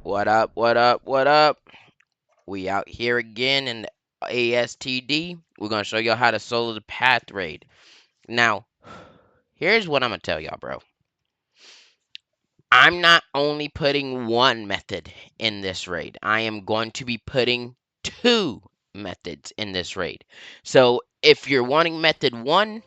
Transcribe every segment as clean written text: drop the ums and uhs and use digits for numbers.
What up? What up? What up? We out here again in the ASTD. We're gonna show y'all how to solo the path raid. Now, here's what I'm gonna tell y'all, bro. I'm not only putting one method in this raid. I am going to be putting two methods in this raid. So if you're wanting method one,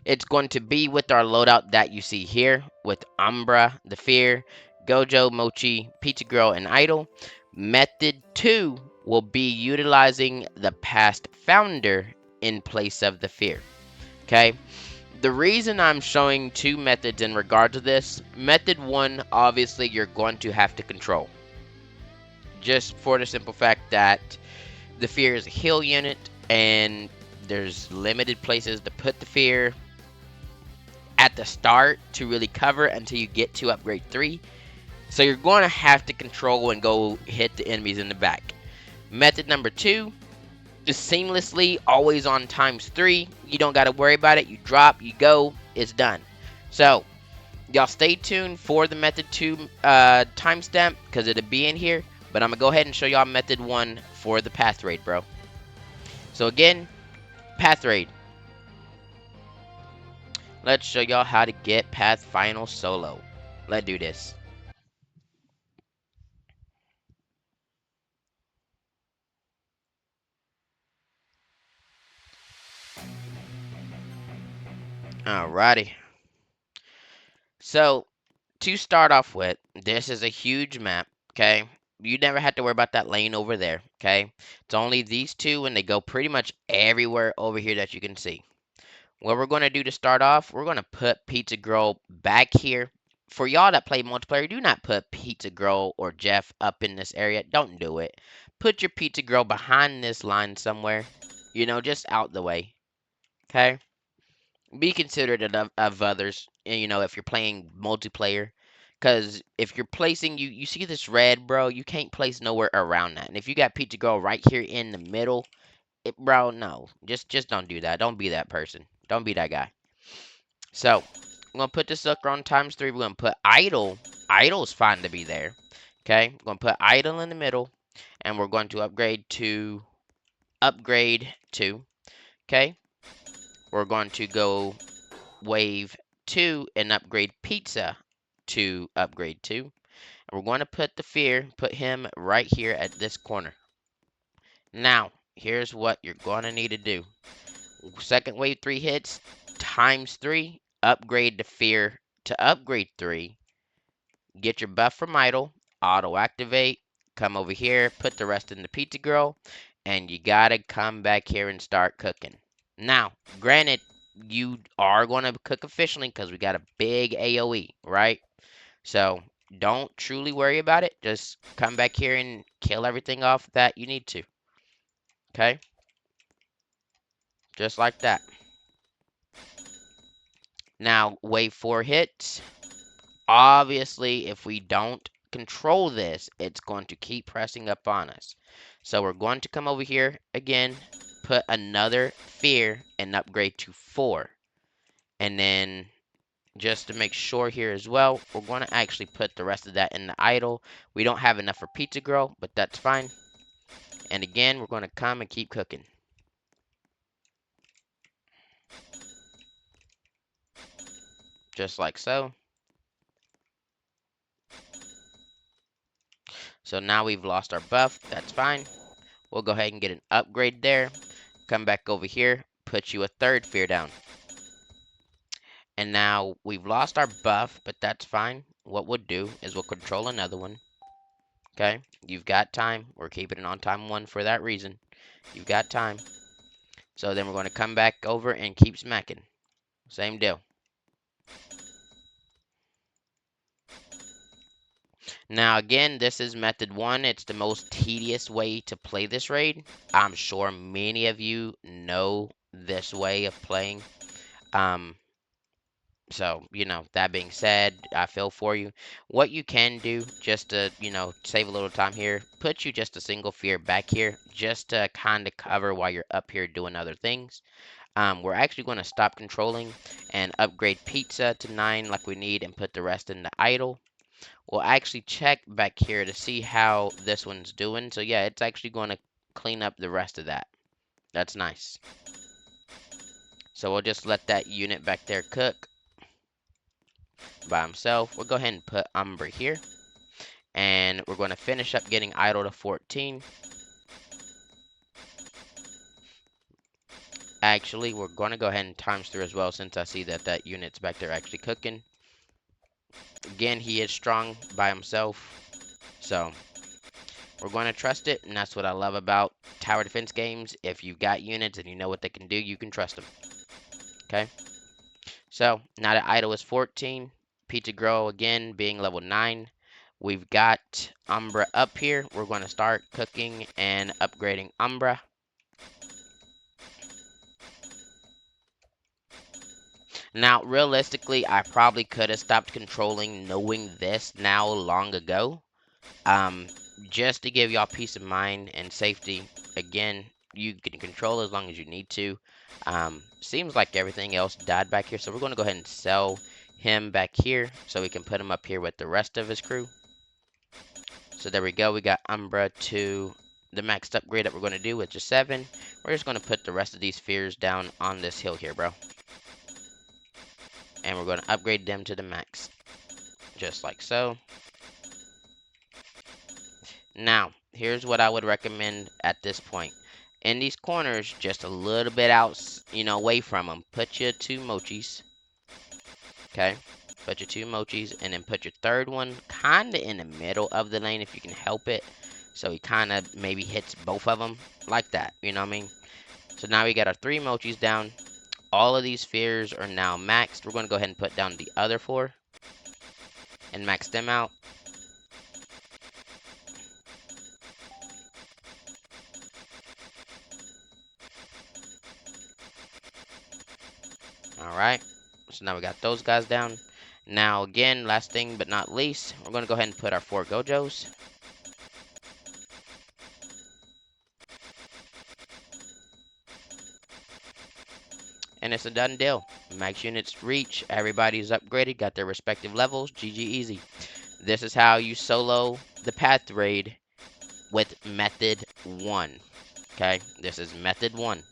it's going to be with our loadout that you see here with Umbra, the Fear, Gojo, Mochi, Pizza Girl, and Idol. Method 2 will be utilizing the past founder in place of the Fear. Okay? The reason I'm showing two methods in regard to this, method 1, obviously you're going to have to control. Just for the simple fact that the Fear is a heal unit and there's limited places to put the Fear at the start to really cover until you get to upgrade 3. So you're going to have to control and go hit the enemies in the back. Method number 2 is seamlessly always on ×3. You don't got to worry about it. You drop, you go, it's done. So y'all stay tuned for the method 2 timestamp because it'll be in here. But I'm going to go ahead and show y'all method 1 for the path raid, bro. So again, path raid. Let's show y'all how to get path final solo. Let's do this. Alrighty. So, to start off with, this is a huge map, okay? You never have to worry about that lane over there, okay? It's only these two, and they go pretty much everywhere over here that you can see. What we're going to do to start off, we're going to put Pizza Girl back here. For y'all that play multiplayer, do not put Pizza Girl or Jeff up in this area. Don't do it. Put your Pizza Girl behind this line somewhere. You know, just out the way, okay? Be considerate of others, you know, if you're playing multiplayer. Because if you're placing, you see this red, bro, you can't place nowhere around that. And if you got Pizza Girl right here in the middle, bro, no. Just don't do that. Don't be that person. Don't be that guy. So, I'm going to put this sucker on ×3. We're going to put Idle. Idle's fine to be there. Okay, we're going to put Idle in the middle. And we're going to upgrade to upgrade 2. Okay, we're going to go wave 2 and upgrade Pizza to upgrade 2. And we're going to put the Fear, put him right here at this corner. Now, here's what you're going to need to do. Second wave 3 hits, ×3, upgrade the Fear to upgrade 3. Get your buff from Idle, auto activate, come over here, put the rest in the Pizza Girl, and you gotta come back here and start cooking. Now, granted, you are going to cook efficiently because we got a big AoE, right? So don't truly worry about it. Just come back here and kill everything off that you need to. Okay? Just like that. Now, wave 4 hits. Obviously, if we don't control this, it's going to keep pressing up on us. So we're going to come over here again, put another Fear and upgrade to 4. And then just to make sure here as well, we're going to actually put the rest of that in the Idle. We don't have enough for Pizza Girl, but that's fine. And again, we're going to come and keep cooking. Just like so. So now we've lost our buff. That's fine. We'll go ahead and get an upgrade there. Come back over here. Put you a third Fear down. And now we've lost our buff, but that's fine. What we'll do is we'll control another one. Okay? You've got time. We're keeping it on ×1 for that reason. You've got time. So then we're going to come back over and keep smacking. Same deal. Now again, this is method 1. It's the most tedious way to play this raid. I'm sure many of you know this way of playing. So, you know, that being said, I feel for you. What you can do, just to, you know, save a little time here, put you just a single Fear back here, just to kind of cover while you're up here doing other things. We're actually going to stop controlling and upgrade Pizza to 9 like we need and put the rest in the Idle. We'll actually check back here to see how this one's doing. So yeah, it's actually going to clean up the rest of that. That's nice. So we'll just let that unit back there cook by himself. We'll go ahead and put Umbra here. And we're going to finish up getting idle to 14. Actually, we're going to go ahead and times through as well since I see that that unit's back there actually cooking. Again, he is strong by himself. So we're going to trust it, and that's what I love about tower defense games. If you've got units and you know what they can do, you can trust them. Okay? So now that idle is 14, Pizza Grow again being level 9. We've got Umbra up here. We're going to start cooking and upgrading Umbra. Now, realistically, I probably could have stopped controlling knowing this now long ago. Um, just to give y'all peace of mind and safety. Again, you can control as long as you need to. Seems like everything else died back here, so we're going to go ahead and sell him back here so we can put him up here with the rest of his crew. So there we go. We got Umbra to the maxed upgrade that we're going to do, which is 7. We're just going to put the rest of these spheres down on this hill here, bro. And we're going to upgrade them to the max. Just like so. Now, here's what I would recommend at this point. In these corners, just a little bit out, away from them, put your 2 mochis. Okay? Put your 2 mochis, and then put your third one kind of in the middle of the lane if you can help it. So he kind of maybe hits both of them like that. You know what I mean? So now we got our 3 mochis down. All of these spheres are now maxed. We're going to go ahead and put down the other 4 and max them out. Alright, so now we got those guys down. Now again, last thing but not least, we're going to go ahead and put our 4 Gojos. And it's a done deal. Max units reach, everybody's upgraded, got their respective levels, GG easy. This is how you solo the path raid with method 1. Okay, this is method 1.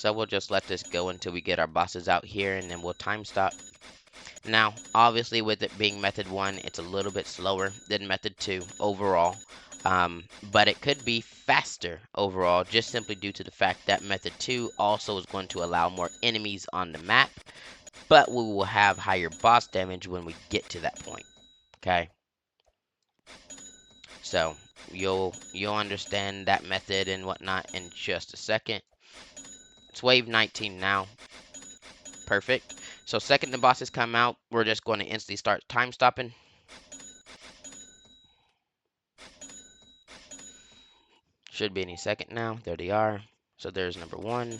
So we'll just let this go until we get our bosses out here, and then we'll time stop. Now, obviously, with it being method 1, it's a little bit slower than method 2 overall. But it could be faster overall, just simply due to the fact that method 2 also is going to allow more enemies on the map, but we will have higher boss damage when we get to that point. Okay? So, you'll understand that method and whatnot in just a second. It's wave 19 now. Perfect. So second the bosses come out, we're just going to instantly start time stopping. Should be any second now. There they are. So there's number 1.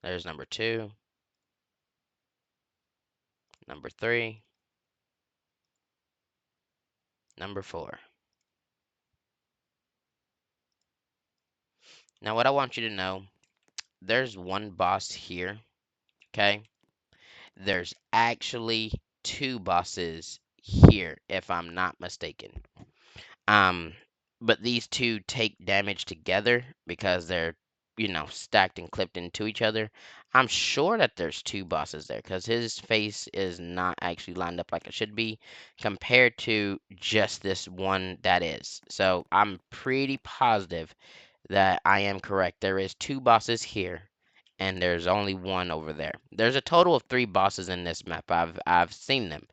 There's number 2. Number 3. Number 4. Now what I want you to know, there's one boss here, okay? There's actually 2 bosses here, if I'm not mistaken. Um, but these 2 take damage together because they're, stacked and clipped into each other. I'm sure that there's 2 bosses there because his face is not actually lined up like it should be compared to just this one that is. So I'm pretty positive that I am correct. There is 2 bosses here, and there's only 1 over there. There's a total of 3 bosses in this map. I've seen them.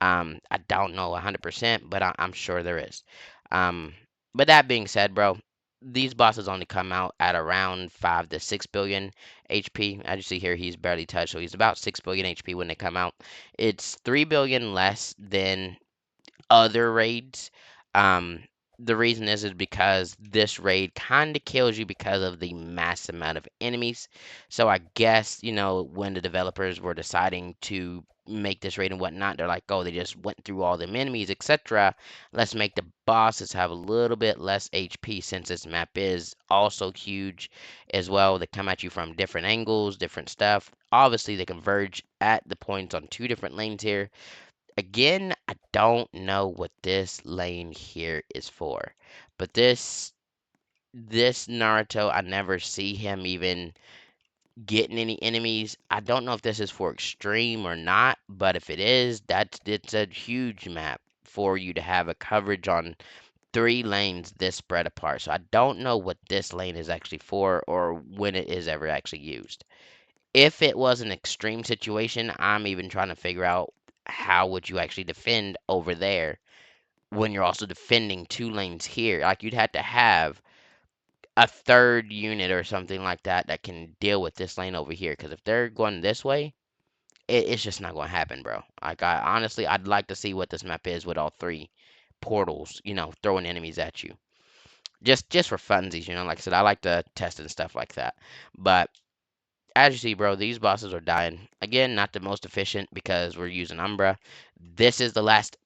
I don't know 100%, but I'm sure there is. But that being said, bro, these bosses only come out at around 5 to 6 billion HP. As you see here, he's barely touched, so he's about 6 billion HP when they come out. It's 3 billion less than other raids. Um, the reason is because this raid kind of kills you because of the mass amount of enemies. So I guess, when the developers were deciding to make this raid and whatnot, they're like, oh, they just went through all them enemies, etc. Let's make the bosses have a little bit less HP since this map is also huge as well. They come at you from different angles, different stuff. Obviously, they converge at the points on two different lanes here. Again, I don't know what this lane here is for, but this Naruto, I never see him even getting any enemies. I don't know if this is for extreme or not, but if it is, it's a huge map for you to have a coverage on three lanes this spread apart. So I don't know what this lane is actually for or when it is ever actually used. If it was an extreme situation, I'm even trying to figure out how would you actually defend over there when you're also defending two lanes here. Like you'd have to have a third unit or something like that that can deal with this lane over here. Because if they're going this way, it's just not going to happen, bro. Like I honestly, I'd like to see what this map is with all three portals, throwing enemies at you. Just for funsies, like I said, I like to test and stuff like that. But as you see, bro, these bosses are dying. Again, not the most efficient because we're using Umbra. This is the last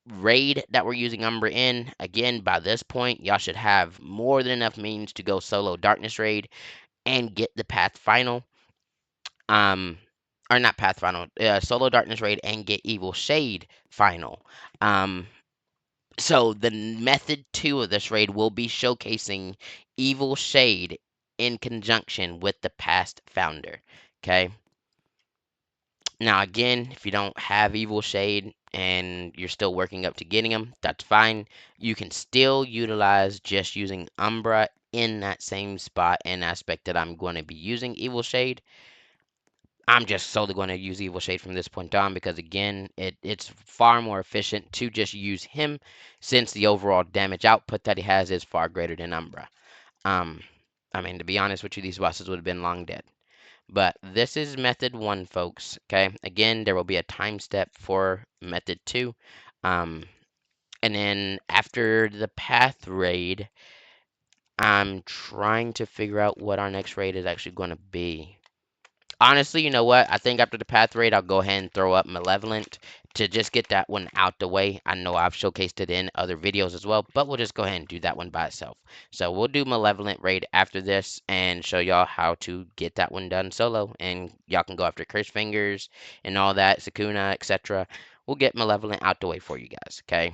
raid that we're using Umbra in. Again, by this point, y'all should have more than enough means to go solo Darkness raid and get the Path Final. Um, or not Path Final, solo Darkness raid and get Evil Shade Final. Um, so the method 2 of this raid will be showcasing Evil Shade in conjunction with the Past Founder. Okay. Now, again, if you don't have Evil Shade and you're still working up to getting them, that's fine. You can still utilize just using Umbra in that same spot and aspect that I'm going to be using Evil Shade. I'm just solely going to use Evil Shade from this point on because, again, it's far more efficient to just use him since the overall damage output that he has is far greater than Umbra. Um, I mean, to be honest with you, these bosses would have been long dead. But this is method 1, folks. Okay. Again, there will be a time step for method 2. Um, and then after the path raid, I'm trying to figure out what our next raid is actually going to be. Honestly, you know what? I think after the path raid, I'll go ahead and throw up Malevolent to just get that one out the way. I know I've showcased it in other videos as well, but we'll just go ahead and do that one by itself. So we'll do Malevolent raid after this and show y'all how to get that one done solo. And y'all can go after Curse Fingers and all that, Sakuna, etc. We'll get Malevolent out the way for you guys, okay?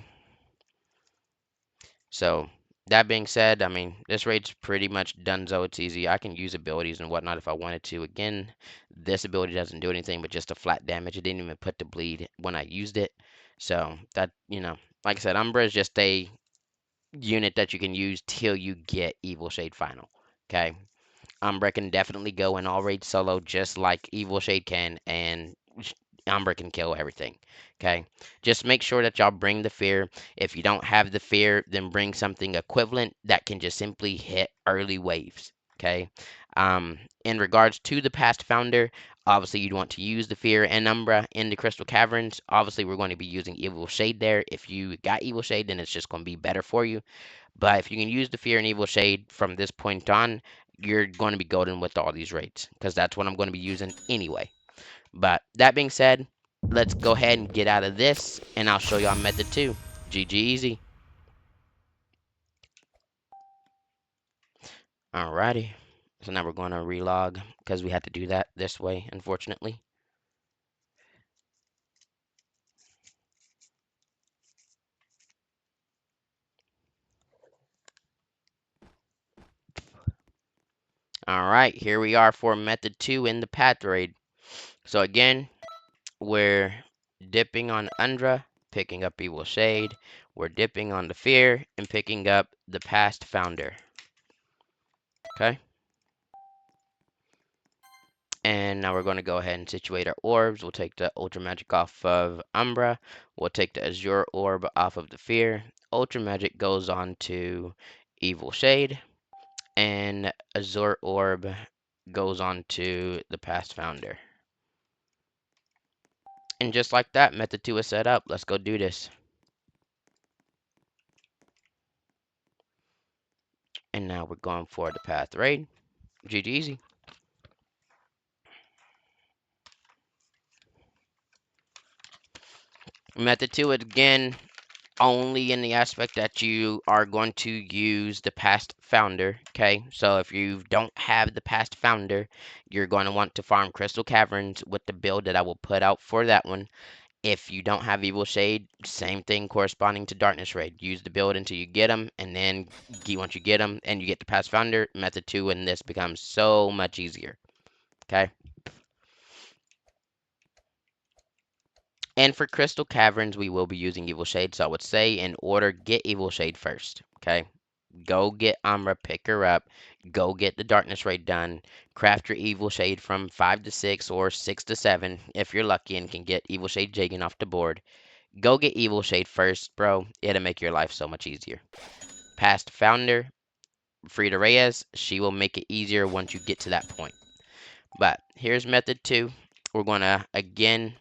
So that being said, I mean, this raid's pretty much donezo. It's easy. I can use abilities and whatnot if I wanted to. Again, this ability doesn't do anything but just a flat damage. It didn't even put the bleed when I used it. So that, like I said, Umbra is just a unit that you can use till you get Evil Shade Final. Okay. Umbra can definitely go in all raids solo just like Evil Shade can, and Umbra can kill everything. Okay, just make sure that y'all bring the fear. If you don't have the fear, then bring something equivalent that can just simply hit early waves. Okay, in regards to the past founder, obviously you'd want to use the fear and Umbra in the Crystal Caverns. Obviously, we're going to be using Evil Shade there. If you got Evil Shade, then it's just going to be better for you. But if you can use the Fear and Evil Shade from this point on, you're going to be golden with all these rates because that's what I'm going to be using anyway. But that being said, let's go ahead and get out of this and I'll show y'all method 2. GG easy. Alrighty. So now we're going to relog because we had to do that this way, unfortunately. Alright, here we are for method 2 in the path raid. So again, we're dipping on Undra, picking up Evil Shade. We're dipping on the Fear and picking up the Past Founder. Okay? And now we're going to go ahead and situate our orbs. We'll take the Ultra Magic off of Umbra. We'll take the Azure Orb off of the Fear. Ultra Magic goes on to Evil Shade. And Azure Orb goes on to the Past Founder. And just like that, Method 2 is set up. Let's go do this. we're going for the path raid. GG easy. Method 2, again, only in the aspect that you are going to use the past founder, okay? So if you don't have the past founder, you're going to want to farm Crystal Caverns with the build that I will put out for that one. If you don't have Evil Shade, same thing corresponding to Darkness Raid. Use the build until you get them, and then once you get them and you get the past founder, method 2 and this becomes so much easier, okay? And for Crystal Caverns, we will be using Evil Shade. So I would say in order, get Evil Shade first. Okay. Go get Umbra, pick her up. Go get the Darkness Raid done. Craft your Evil Shade from 5 to 6 or 6 to 7 if you're lucky and can get Evil Shade Jagan off the board. Go get Evil Shade first, bro. It'll make your life so much easier. Past Founder, Frida Reyes, she will make it easier once you get to that point. But here's method 2. We're going to, again,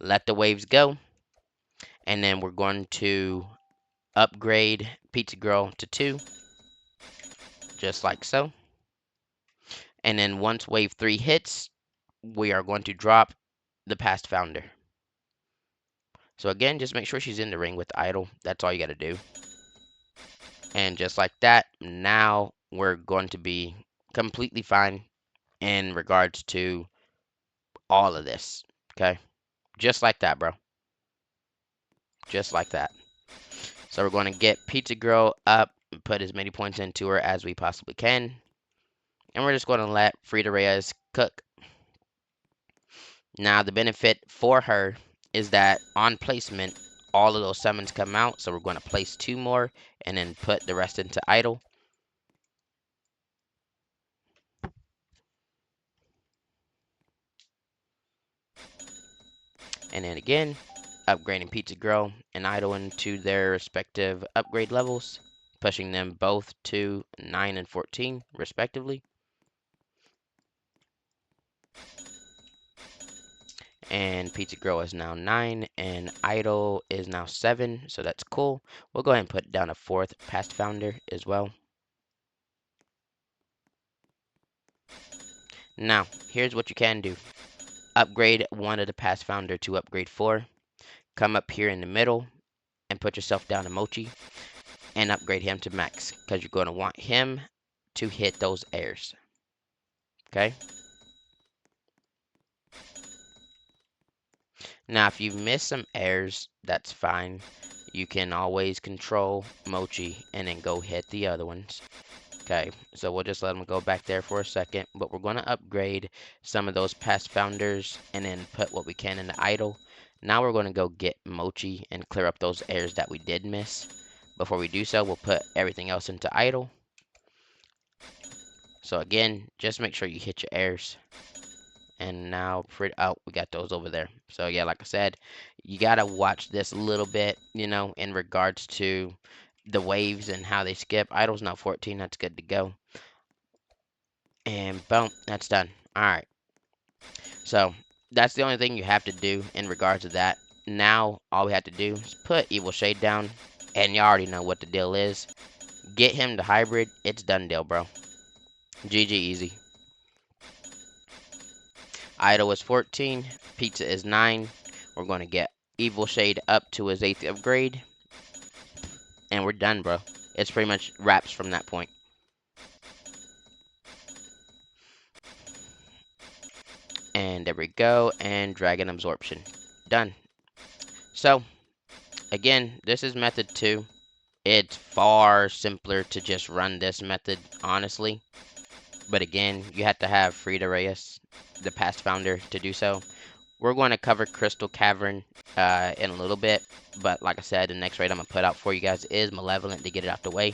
let the waves go. And then we're going to upgrade Pizza Girl to 2, just like so. And then once wave 3 hits, we are going to drop the past founder. So again, just make sure she's in the ring with Idol. That's all you got to do. And just like that, now we're going to be completely fine in regards to all of this. Okay? Just like that, bro. Just like that. So we're going to get Pizza Girl up and put as many points into her as we possibly can. And we're just going to let Frida Reyes cook. Now, the benefit for her is that on placement, all of those summons come out. So we're going to place 2 more and then put the rest into idle. And then again, upgrading Pizza Girl and Idol into their respective upgrade levels, pushing them both to 9 and 14, respectively. And Pizza Girl is now 9, and Idol is now 7, so that's cool. We'll go ahead and put down a 4th past founder as well. Now, here's what you can do. Upgrade one of the past founder to upgrade 4. Come up here in the middle and put yourself down to Mochi and upgrade him to max because you're going to want him to hit those airs. Okay? Now, if you miss some airs, that's fine. You can always control Mochi and then go hit the other ones. Okay, so we'll just let them go back there for a second, but we're going to upgrade some of those past founders and then put what we can into idle. Now we're going to go get Mochi and clear up those airs that we did miss. Before we do so, we'll put everything else into idle. So again, just make sure you hit your airs. And now, oh, we got those over there. So yeah, like I said, you got to watch this a little bit, you know, in regards to the waves and how they skip. Idle's now 14, that's good to go. And boom, that's done. All right. So that's the only thing you have to do in regards to that. Now, all we have to do is put Evil Shade down. And you already know what the deal is. Get him to hybrid. It's done deal, bro. GG easy. Idol is 14. Pizza is 9. We're going to get Evil Shade up to his 8th upgrade. And we're done, bro. It's pretty much wraps from that point. And there we go. And Dragon Absorption. Done. So, again, this is method 2. It's far simpler to just run this method, honestly. But again, you have to have Frida Reyes, the past founder, to do so. We're going to cover Crystal Cavern in a little bit. But like I said, the next raid I'm going to put out for you guys is Malevolent to get it out the way.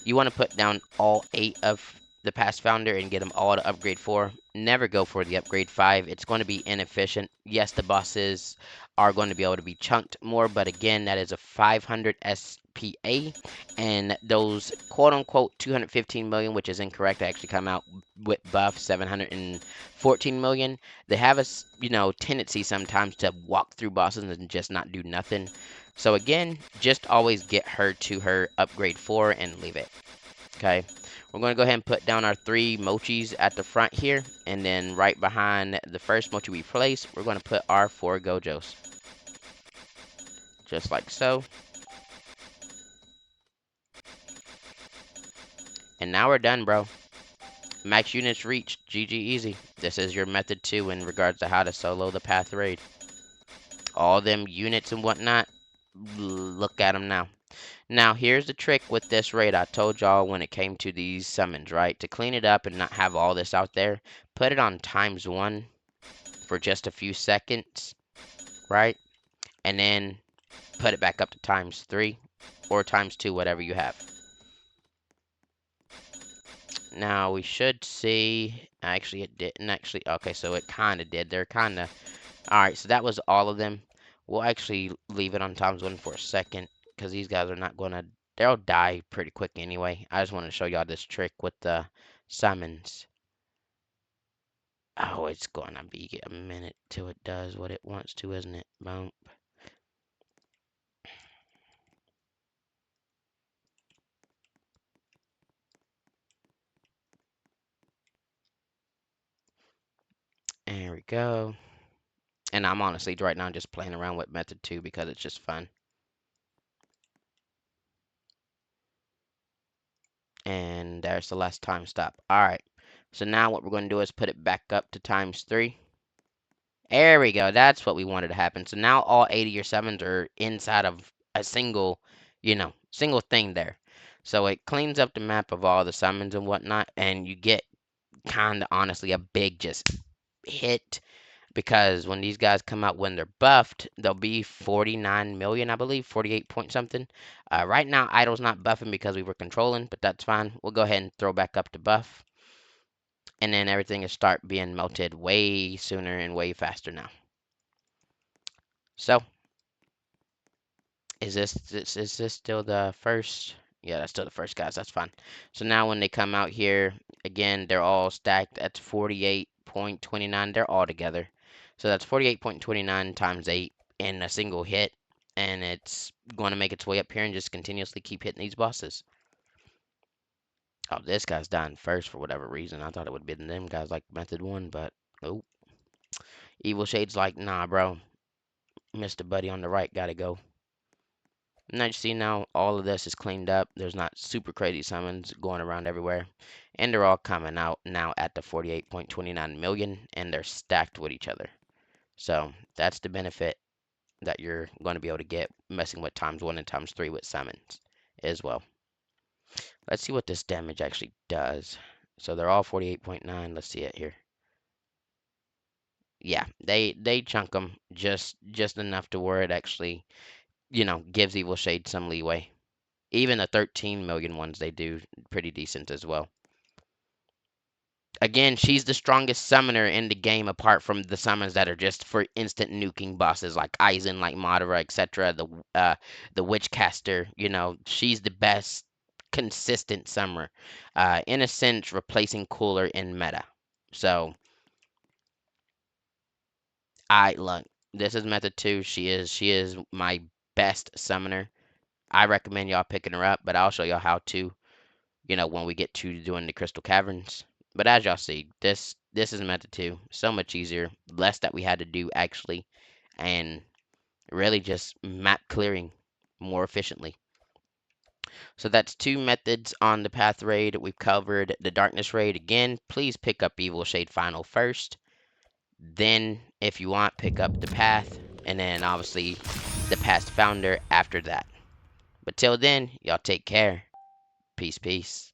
You want to put down all 8 of the past founder and get them all to upgrade 4. Never go for the upgrade 5. It's going to be inefficient. Yes, the bosses are going to be able to be chunked more, but again, that is a 500 SPA, and those quote-unquote 215 million, which is incorrect, actually come out with buff 714 million. They have a tendency sometimes to walk through bosses and just not do nothing. So again, just always get her to her upgrade 4 and leave it. Okay, we're going to go ahead and put down our 3 mochis at the front here, and then right behind the first mochi we place, we're going to put our 4 gojos. Just like so. And now we're done, bro. Max units reached. GG easy. This is your method 2 in regards to how to solo the path raid. All them units and whatnot, look at them now. Now, here's the trick with this raid. I told y'all when it came to these summons, right? To clean it up and not have all this out there, put it on ×1 for just a few seconds, right? And then put it back up to ×3 or ×2, whatever you have. Now, we should see... Actually, it didn't actually... Okay, so it kind of did. They're kind of... Alright, so that was all of them. We'll actually leave it on ×1 for a second, because these guys are not going to... They'll die pretty quick anyway. I just want to show y'all this trick with the summons. Oh, it's going to be a minute till it does what it wants to, isn't it? Boom. There we go. And I'm honestly right now just playing around with method 2 because it's just fun. And there's the last time stop. Alright. So now what we're going to do is put it back up to ×3. There we go. That's what we wanted to happen. So now all 80 of your summons are inside of a single, single thing there. So it cleans up the map of all the summons and whatnot, and you get kind of honestly a big just hit, because when these guys come out when they're buffed, they'll be 49 million, I believe, 48 point something. Right now, Idle's not buffing because we were controlling, but that's fine. We'll go ahead and throw back up to buff, and then everything will start being melted way sooner and way faster now. So, is this still the first? Yeah, that's still the first, guys. That's fine. So now when they come out here, again, they're all stacked. That's 48.29. They're all together. So that's 48.29 times 8 in a single hit. And it's going to make its way up here and just continuously keep hitting these bosses. Oh, this guy's dying first for whatever reason. I thought it would have been them guys like Method 1, but oh. Evil Shade's like, nah, bro. Mr. Buddy on the right gotta go. Now you see now all of this is cleaned up. There's not super crazy summons going around everywhere. And they're all coming out now at the 48.29 million, and they're stacked with each other. So that's the benefit that you're going to be able to get messing with ×1 and ×3 with summons as well. Let's see what this damage actually does. So they're all 48.9. Let's see it here. Yeah, they chunk them just enough to where it actually, gives Evil Shade some leeway. Even the 13 million ones, they do pretty decent as well. Again, she's the strongest summoner in the game apart from the summons that are just for instant nuking bosses like Aizen, like Madara, etc. The Witchcaster, she's the best consistent summoner. In a sense, replacing Cooler in meta. So, look, this is method 2. She is my best summoner. I recommend y'all picking her up, but I'll show y'all how to, when we get to doing the Crystal Caverns. But as y'all see, this is method 2. So much easier. Less that we had to do, actually. And really just map clearing more efficiently. So that's 2 methods on the Path Raid. We've covered the Darkness Raid. Again, please pick up Evil Shade Final first. Then, if you want, pick up the Path. And then, obviously, the Past Founder after that. But till then, y'all take care. Peace, peace.